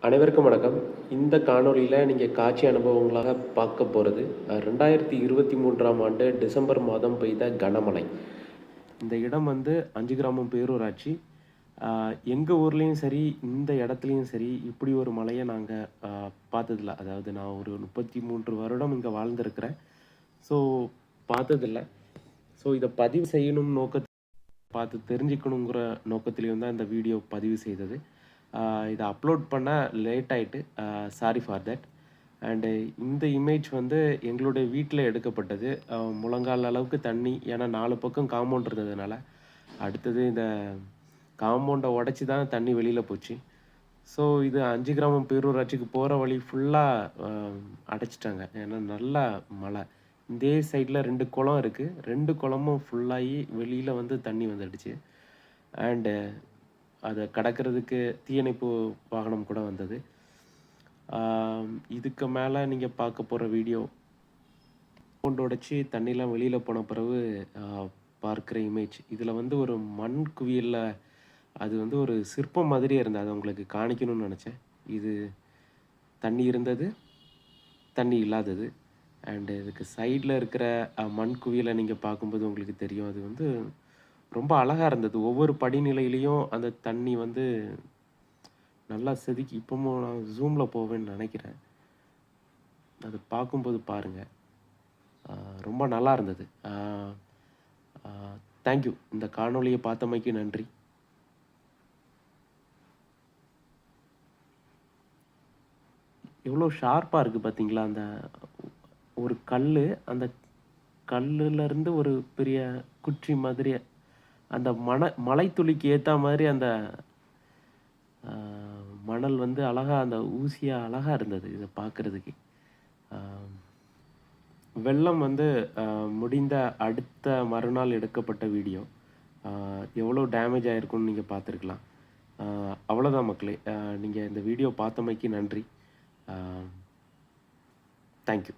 அனைவருக்கும் வணக்கம். இந்த காணொளியில் நீங்கள் காட்சி அனுபவங்களாக பார்க்க போகிறது 2023ஆம் ஆண்டு டிசம்பர் மாதம் பெய்த கனமழை. இந்த இடம் வந்து 5 கிராமம் பேரூராட்சி. எங்கள் ஊர்லேயும் சரி, இந்த இடத்துலையும் சரி, இப்படி ஒரு மழையை நாங்கள் பார்த்ததில்ல. அதாவது நான் ஒரு 33 வருடம் இங்கே வாழ்ந்திருக்கிறேன். ஸோ பார்த்ததில்ல. ஸோ இதை பதிவு செய்யணும் நோக்கத்தை பார்த்து தெரிஞ்சுக்கணுங்கிற நோக்கத்திலையும் தான் இந்த வீடியோ பதிவு செய்தது. இதை அப்லோட் பண்ண லேட் ஆகிட்டு, சாரி ஃபார் தட். அண்டு இந்த இமேஜ் வந்து எங்களுடைய வீட்டில் எடுக்கப்பட்டது. முழங்கால் அளவுக்கு தண்ணி, ஏன்னா 4 பக்கம் காம்பவுண்ட் இருந்ததுனால. அடுத்தது இந்த காம்பவுண்டை உடச்சி தான் தண்ணி வெளியில் போச்சு. ஸோ இது 5 கிராமம் பேரூராட்சிக்கு போகிற வழி ஃபுல்லாக அடைச்சிட்டாங்க. ஏன்னா நல்லா மழை. இதே சைடில் 2 குளம் இருக்குது. 2 குளமும் ஃபுல்லாகி வெளியில் வந்து தண்ணி வந்துடுச்சு. அண்டு அதை கடக்கிறதுக்கு தீயணைப்பு வாகனம் கூட வந்தது. இதுக்கு மேலே நீங்கள் பார்க்க போகிற வீடியோ காம்பவுண்ட் உடைச்சி தண்ணிலாம் வெளியில் போன பிறகு பார்க்குற இமேஜ். இதில் வந்து ஒரு மண் குவியலில் அது வந்து ஒரு சிற்பம் மாதிரியே இருந்தது. அதை உங்களுக்கு காணிக்கணும்னு நினச்சேன். இது தண்ணி இருந்தது, தண்ணி இல்லாதது. அண்டு இதுக்கு சைடில் இருக்கிற மண் குவியலை நீங்கள் பார்க்கும்போது உங்களுக்கு தெரியும். அது வந்து ரொம்ப அழகாக இருந்தது. ஒவ்வொரு படிநிலையிலையும் அந்த தண்ணி வந்து நல்லா செதுக்கி, இப்போவும் நான் ஜூமில் போவேன்னு நினைக்கிறேன். அது பார்க்கும்போது பாருங்கள், ரொம்ப நல்லா இருந்தது. தேங்க்யூ. இந்த காணொளியை பார்த்தமைக்கு நன்றி. எவ்வளோ ஷார்ப்பாக இருக்குது பார்த்தீங்களா? அந்த ஒரு கல், அந்த கல்லுலேருந்து ஒரு பெரிய குச்சி மாதிரி, அந்த மலைத்துளிக்கு ஏற்ற மாதிரி அந்த மணல் வந்து அழகாக, அந்த ஊசியாக அழகாக இருந்தது இதை பார்க்குறதுக்கு. வெள்ளம் வந்து முடிந்த அடுத்த மறுநாள் எடுக்கப்பட்ட வீடியோ. எவ்வளோ டேமேஜ் ஆகிருக்குன்னு நீங்கள் பார்த்துருக்கலாம். அவ்வளோதான் மக்களே. நீங்கள் இந்த வீடியோ பார்த்தமைக்கு நன்றி. தேங்க்யூ.